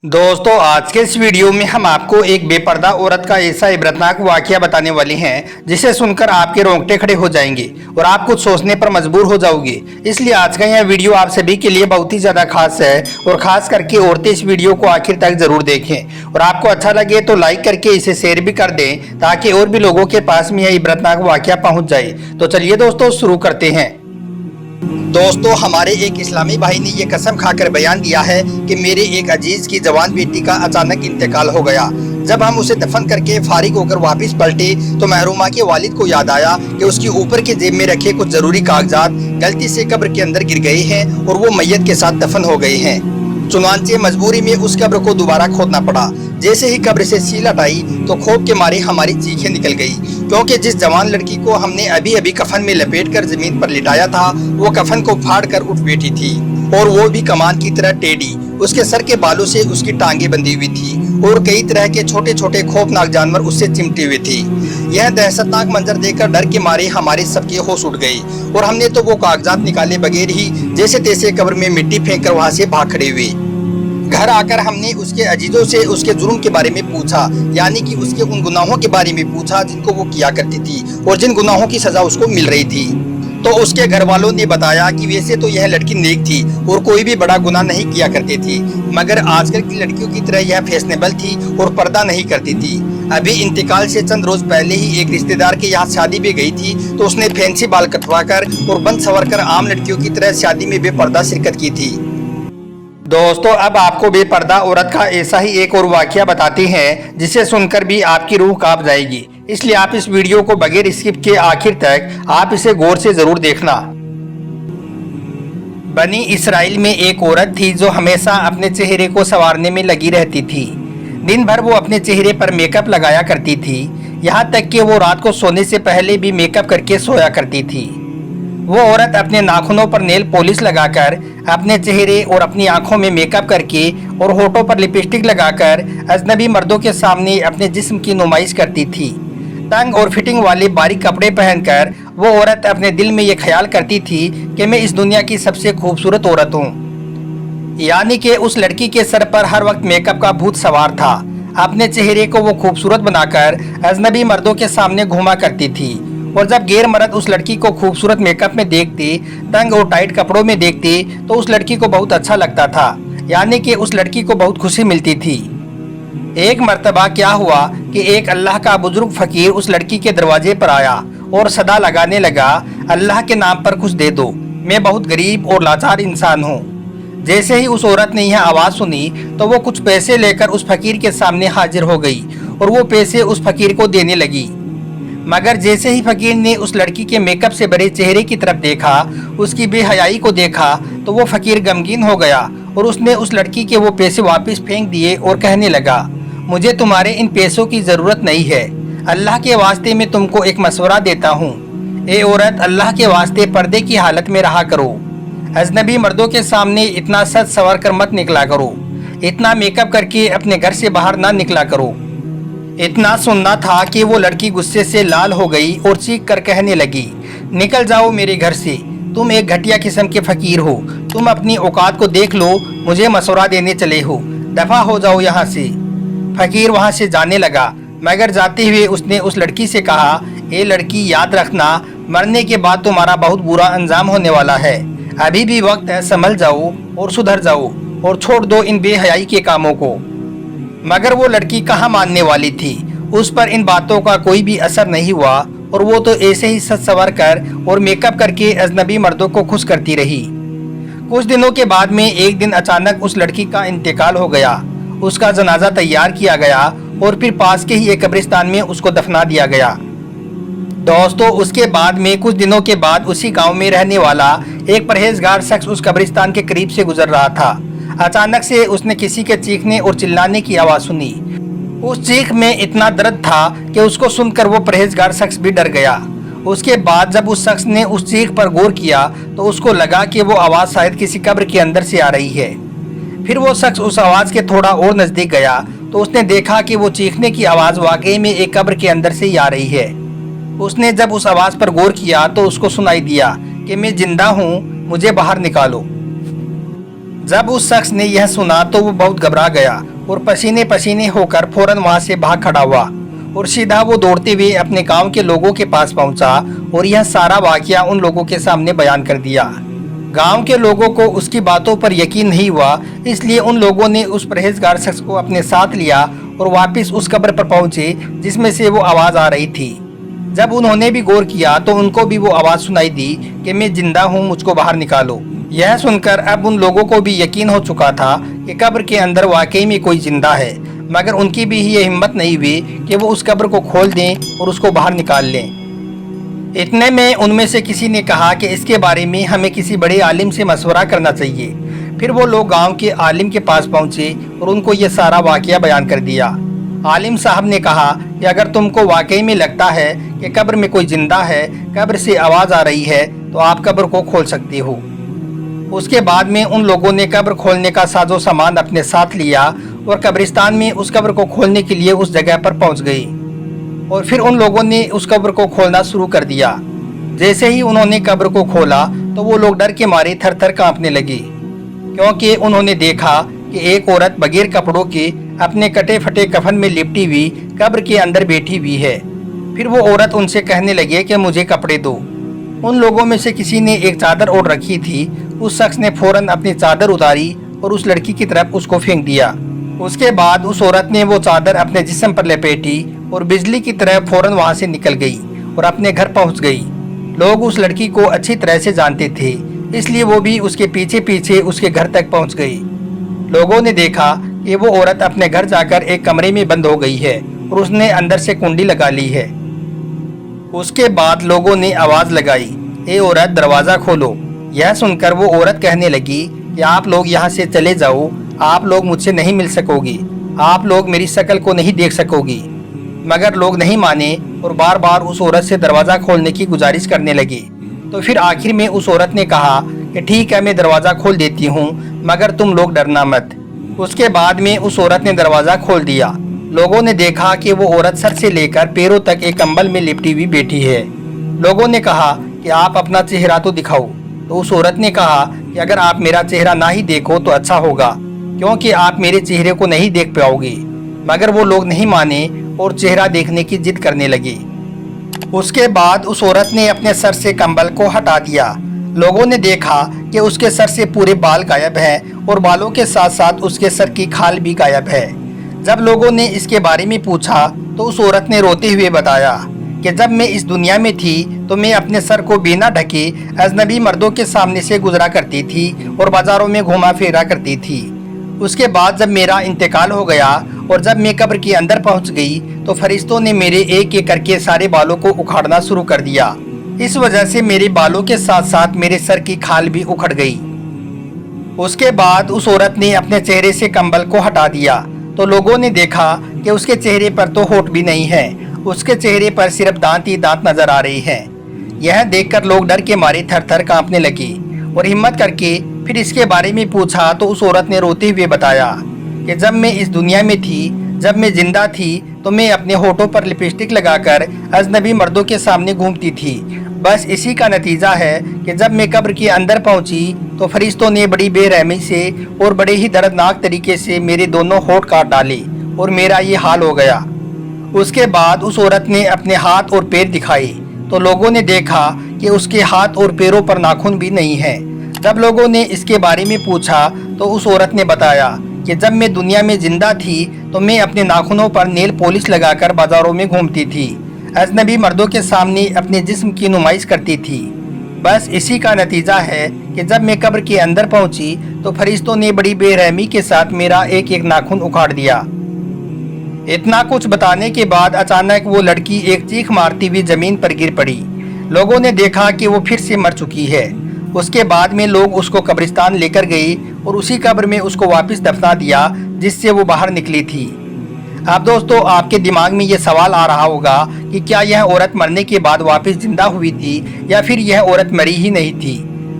दोस्तों आज के इस वीडियो में हम आपको एक बेपर्दा औरत का ऐसा इबरतनाक वाकया बताने वाले हैं जिसे सुनकर आपके रोंगटे खड़े हो जाएंगे और आप कुछ सोचने पर मजबूर हो जाओगे। इसलिए आज का यह वीडियो आप सभी के लिए बहुत ही ज्यादा खास है और खास करके औरतें इस वीडियो को आखिर तक जरूर देखें और आपको अच्छा लगे तो लाइक करके इसे शेयर भी कर दें ताकि और भी लोगों के पास में यह इबरतनाक वाकया पहुंच जाए। तो चलिए दोस्तों शुरू करते हैं। दोस्तों हमारे एक इस्लामी भाई ने ये कसम खाकर बयान दिया है कि मेरे एक अजीज की जवान बेटी का अचानक इंतकाल हो गया। जब हम उसे दफन करके फारिग होकर वापस पलटे तो महरूमा के वालिद को याद आया कि उसके ऊपर के जेब में रखे कुछ जरूरी कागजात गलती से कब्र के अंदर गिर गए हैं और वो मैयत के साथ दफन हो गए हैं। चुनांचे मजबूरी में उस कब्र को दोबारा खोदना पड़ा। जैसे ही कब्र से सील हटाई तो खौफ के मारे हमारी चीखें निकल गई, क्योंकि जिस जवान लड़की को हमने अभी अभी कफन में लपेटकर जमीन पर लिटाया था वो कफन को फाड़ कर उठ बैठी थी और वो भी कमान की तरह टेढ़ी। उसके सर के बालों से उसकी टांगे बंधी हुई थी और कई तरह के छोटे छोटे खौफनाक जानवर उससे चिमटे हुए थे। यह दहशतनाक मंजर देखकर डर के मारे हमारे सबके होश उड़ गए और हमने तो वो कागजात निकाले बगैर ही जैसे तैसे कब्र में मिट्टी फेंक कर वहाँ से भाग खड़े हुए। घर आकर हमने उसके अजीजों से उसके जुर्म के बारे में पूछा, यानी कि उसके उन गुनाहों के बारे में पूछा जिनको वो किया करती थी और जिन गुनाहों की सजा उसको मिल रही थी। तो उसके घर वालों ने बताया कि वैसे तो यह लड़की नेक थी और कोई भी बड़ा गुनाह नहीं किया करती थी, मगर आजकल की लड़कियों की तरह यह फैशनेबल थी और पर्दा नहीं करती थी। अभी इंतकाल से चंद रोज पहले ही एक रिश्तेदार के यहाँ शादी भी गई थी तो उसने फैंसी बाल कटवाकर और बंद संवर कर आम लड़कियों की तरह शादी में बेपर्दा शिरकत की थी। दोस्तों अब आपको बेपर्दा औरत का ऐसा ही एक और वाकया बताते हैं जिसे सुनकर भी आपकी रूह कांप जाएगी। इसलिए आप इस वीडियो को बगैर स्किप के आखिर तक आप इसे गौर से जरूर देखना। बनी इसराइल में एक औरत थी जो हमेशा अपने चेहरे को संवारने में लगी रहती थी। दिन भर वो अपने चेहरे पर मेकअप लगाया करती थी, यहाँ तक कि वो रात को सोने से पहले भी मेकअप करके सोया करती थी। वो औरत अपने नाखूनों पर नेल पॉलिश लगाकर, अपने चेहरे और अपनी आंखों में मेकअप करके और होठों पर लिपस्टिक लगाकर अजनबी मर्दों के सामने अपने जिस्म की नुमाइश करती थी। तंग और फिटिंग वाले बारीक कपड़े पहनकर वो औरत अपने दिल में ये ख्याल करती थी कि मैं इस दुनिया की सबसे खूबसूरत औरत हूँ, यानी कि उस लड़की के सर पर हर वक्त मेकअप का भूत सवार था। अपने चेहरे को वो खूबसूरत बनाकर अजनबी मर्दों के सामने घूमा करती थी और जब गैर मर्द उस लड़की को खूबसूरत मेकअप में देखते, तंग और टाइट कपड़ों में देखते तो उस लड़की को बहुत अच्छा लगता था, यानी कि उस लड़की को बहुत खुशी मिलती थी। एक मर्तबा क्या हुआ कि एक अल्लाह का बुजुर्ग फकीर उस लड़की के दरवाजे पर आया और सदा लगाने लगा, अल्लाह के नाम पर कुछ दे दो, मैं बहुत गरीब और लाचार इंसान हूँ। जैसे ही उस औरत ने यह आवाज़ सुनी तो वो कुछ पैसे लेकर उस फकीर के सामने हाजिर हो गई और वो पैसे उस फकीर को देने लगी। मगर जैसे ही फकीर ने उस लड़की के मेकअप से भरे चेहरे की तरफ देखा, उसकी बेहयाई को देखा, तो वो फकीर गमगीन हो गया और उसने उस लड़की के वो पैसे वापस फेंक दिए और कहने लगा, मुझे तुम्हारे इन पैसों की ज़रूरत नहीं है, अल्लाह के वास्ते मैं तुमको एक मशवरा देता हूँ। ए औरत, अल्लाह के वास्ते पर्दे की हालत में रहा करो, अजनबी मर्दों के सामने इतना सज संवर कर मत निकला करो, इतना मेकअप करके अपने घर से बाहर ना निकला करो। इतना सुनना था कि वो लड़की गुस्से से लाल हो गई और चीख कर कहने लगी, निकल जाओ मेरे घर से, तुम एक घटिया किस्म के फकीर हो, तुम अपनी औकात को देख लो, मुझे मशवरा देने चले हो, दफा हो जाओ यहाँ से। फकीर वहाँ से जाने लगा, मगर जाते हुए उसने उस लड़की से कहा, ए लड़की, याद रखना, मरने के बाद तुम्हारा बहुत बुरा अंजाम होने वाला है, अभी भी वक्त है, संभल जाओ और सुधर जाओ और छोड़ दो इन बेहयाई के कामों को। मगर वो लड़की कहाँ मानने वाली थी, उस पर इन बातों का कोई भी असर नहीं हुआ और वो तो ऐसे ही सज संवर कर और मेकअप करके अजनबी मर्दों को खुश करती रही। कुछ दिनों के बाद में एक दिन अचानक उस लड़की का इंतकाल हो गया। उसका जनाजा तैयार किया गया और फिर पास के ही एक कब्रिस्तान में उसको दफना दिया गया। दोस्तों उसके बाद में कुछ दिनों के बाद उसी गाँव में रहने वाला एक परहेजगार शख्स उस कब्रिस्तान के करीब से गुजर रहा था। अचानक से उसने किसी के चीखने और चिल्लाने की आवाज़ सुनी। उस चीख में इतना दर्द था कि उसको सुनकर वो परहेजगार शख्स भी डर गया। उसके बाद जब उस शख्स ने उस चीख पर गौर किया तो उसको लगा कि वो आवाज़ शायद किसी कब्र के अंदर से आ रही है। फिर वो शख्स उस आवाज़ के थोड़ा और नज़दीक गया तो उसने देखा कि वो चीखने की आवाज़ वाकई में एक कब्र के अंदर से ही आ रही है। उसने जब उस आवाज़ पर गौर किया तो उसको सुनाई दिया कि मैं जिंदा हूँ, मुझे बाहर निकालो। जब उस शख्स ने यह सुना तो वो बहुत घबरा गया और पसीने पसीने होकर फौरन वहां से भाग खड़ा हुआ और सीधा वो दौड़ते हुए अपने गांव के लोगों के पास पहुंचा और यह सारा वाकया उन लोगों के सामने बयान कर दिया। गांव के लोगों को उसकी बातों पर यकीन नहीं हुआ, इसलिए उन लोगों ने उस परहेजगार शख्स को अपने साथ लिया और वापस उस कब्र पर पहुंचे जिसमें से वो आवाज़ आ रही थी। जब उन्होंने भी गौर किया तो उनको भी वो आवाज़ सुनाई दी कि मैं जिंदा हूँ, मुझको बाहर निकालो। यह सुनकर अब उन लोगों को भी यकीन हो चुका था कि कब्र के अंदर वाकई में कोई जिंदा है, मगर उनकी भी ये हिम्मत नहीं हुई कि वो उस कब्र को खोल दें और उसको बाहर निकाल लें। इतने में उनमें से किसी ने कहा कि इसके बारे में हमें किसी बड़े आलिम से मशवरा करना चाहिए। फिर वो लोग गांव के आलिम के पास पहुंचे और उनको ये सारा वाकया बयान कर दिया। आलिम साहब ने कहा कि अगर तुमको वाकई में लगता है कि कब्र में कोई जिंदा है, कब्र से आवाज़ आ रही है, तो आप कब्र को खोल सकते हो। उसके बाद में उन लोगों ने कब्र खोलने का साजो सामान अपने साथ लिया और कब्रिस्तान में उस कब्र को खोलने के लिए उस जगह पर पहुंच गई और फिर उन लोगों ने उस कब्र को खोलना शुरू कर दिया। जैसे ही उन्होंने कब्र को खोला तो वो लोग डर के मारे थर थर कांपने लगे, क्योंकि उन्होंने देखा कि एक औरत बगैर कपड़ों के अपने कटे फटे कफन में लिपटी हुई कब्र के अंदर बैठी हुई है। फिर वो औरत उनसे कहने लगे कि मुझे कपड़े दो। उन लोगों में से किसी ने एक चादर ओढ़ रखी थी। उस शख्स ने फौरन अपनी चादर उतारी और उस लड़की की तरफ उसको फेंक दिया। उसके बाद उस औरत ने वो चादर अपने जिस्म पर लपेटी और बिजली की तरह फौरन वहां से निकल गई और अपने घर पहुंच गई। लोग उस लड़की को अच्छी तरह से जानते थे, इसलिए वो भी उसके पीछे पीछे उसके घर तक पहुंच गई। लोगों ने देखा कि वो औरत अपने घर जाकर एक कमरे में बंद हो गई है और उसने अंदर से कुंडी लगा ली है। उसके बाद लोगों ने आवाज़ लगाई, ए औरत, दरवाज़ा खोलो। यह सुनकर वो औरत कहने लगी कि आप लोग यहाँ से चले जाओ, आप लोग मुझसे नहीं मिल सकोगी, आप लोग मेरी शक्ल को नहीं देख सकोगी। मगर लोग नहीं माने और बार बार उस औरत से दरवाज़ा खोलने की गुजारिश करने लगे। तो फिर आखिर में उस औरत ने कहा कि ठीक है, मैं दरवाज़ा खोल देती हूँ, मगर तुम लोग डरना मत। उसके बाद में उस औरत ने दरवाज़ा खोल दिया। लोगों ने देखा कि वो औरत सर से लेकर पैरों तक एक कंबल में लिपटी हुई बैठी है। लोगों ने कहा कि आप अपना चेहरा तो दिखाओ। तो उस औरत ने कहा कि अगर आप मेरा चेहरा ना ही देखो तो अच्छा होगा, क्योंकि आप मेरे चेहरे को नहीं देख पाओगे। मगर वो लोग नहीं माने और चेहरा देखने की जिद करने लगे। उसके बाद उस औरत ने अपने सर से कंबल को हटा दिया। लोगों ने देखा कि उसके सर से पूरे बाल गायब हैं और बालों के साथ साथ उसके सर की खाल भी गायब है। जब लोगों ने इसके बारे में पूछा तो उस औरत ने रोते हुए बताया कि जब मैं इस दुनिया में थी तो मैं अपने सर को बिना ढके अजनबी मर्दों के सामने से गुजरा करती थी और बाज़ारों में घुमा फिरा करती थी। उसके बाद जब मेरा इंतकाल हो गया और जब मैं कब्र के अंदर पहुंच गई तो फरिश्तों ने मेरे एक एक करके सारे बालों को उखाड़ना शुरू कर दिया। इस वजह से मेरे बालों के साथ साथ मेरे सर की खाल भी उखड़ गई। उसके बाद उस औरत ने अपने चेहरे से कंबल को हटा दिया तो लोगों ने देखा कि उसके चेहरे पर तो होठ भी नहीं है, उसके चेहरे पर सिर्फ दांत ही दांत नजर आ रही हैं। यह देखकर लोग डर के मारे थर थर कांपने लगे और हिम्मत करके फिर इसके बारे में पूछा तो उस औरत ने रोते हुए बताया कि जब मैं इस दुनिया में थी, जब मैं जिंदा थी तो मैं अपने होठों पर लिपस्टिक लगाकर अजनबी मर्दों के सामने घूमती थी। बस इसी का नतीजा है कि जब मैं कब्र के अंदर पहुंची तो फरिश्तों ने बड़ी बेरहमी से और बड़े ही दर्दनाक तरीके से मेरे दोनों होठ काट डाले और मेरा ये हाल हो गया। उसके बाद उस औरत ने अपने हाथ और पैर दिखाए तो लोगों ने देखा कि उसके हाथ और पैरों पर नाखून भी नहीं है। जब लोगों ने इसके बारे में पूछा तो उस औरत ने बताया कि जब मैं दुनिया में जिंदा थी तो मैं अपने नाखूनों पर नेल पॉलिश लगाकर बाजारों में घूमती थी, अजनबी मर्दों के सामने अपने जिस्म की नुमाइश करती थी। बस इसी का नतीजा है कि जब मैं कब्र के अंदर पहुंची तो फरिश्तों ने बड़ी बेरहमी के साथ मेरा एक एक नाखून उखाड़ दिया। इतना कुछ बताने के बाद अचानक वो लड़की एक चीख मारती हुई जमीन पर गिर पड़ी। लोगों ने देखा कि वो फिर से मर चुकी है। उसके बाद में लोग उसको कब्रिस्तान लेकर गए और उसी कब्र में उसको वापस दफना दिया जिससे वो बाहर निकली थी। अब दोस्तों, आपके दिमाग में ये सवाल आ रहा होगा कि क्या यह औरत मरने के बाद वापस जिंदा हुई थी या फिर यह औरत मरी ही नहीं थी।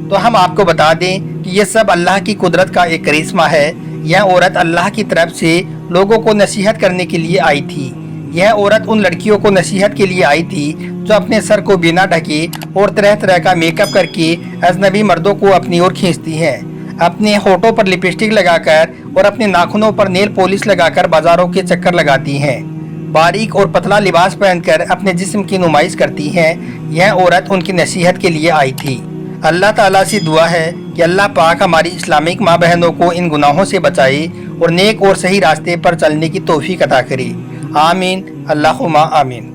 तो हम आपको बता दें कि ये सब अल्लाह की कुदरत का एक करिश्मा है। यह औरत अल्लाह की तरफ से लोगों को नसीहत करने के लिए आई थी। यह औरत उन लड़कियों को नसीहत के लिए आई थी जो अपने सर को बिना ढके और तरह तरह का मेकअप करके अजनबी मर्दों को अपनी ओर खींचती हैं। अपने होठों पर लिपस्टिक लगाकर और अपने नाखूनों पर नेल पॉलिश लगाकर बाजारों के चक्कर लगाती हैं। बारीक और पतला लिबास पहनकर अपने जिस्म की नुमाइश करती हैं। यह औरत उनकी नसीहत के लिए आई थी। अल्लाह ताला से दुआ है कि अल्लाह पाक हमारी इस्लामिक माँ बहनों को इन गुनाहों से बचाए और नेक और सही रास्ते पर चलने की तौफीक अता करे। आमीन, अल्लाहुम्मा आमीन।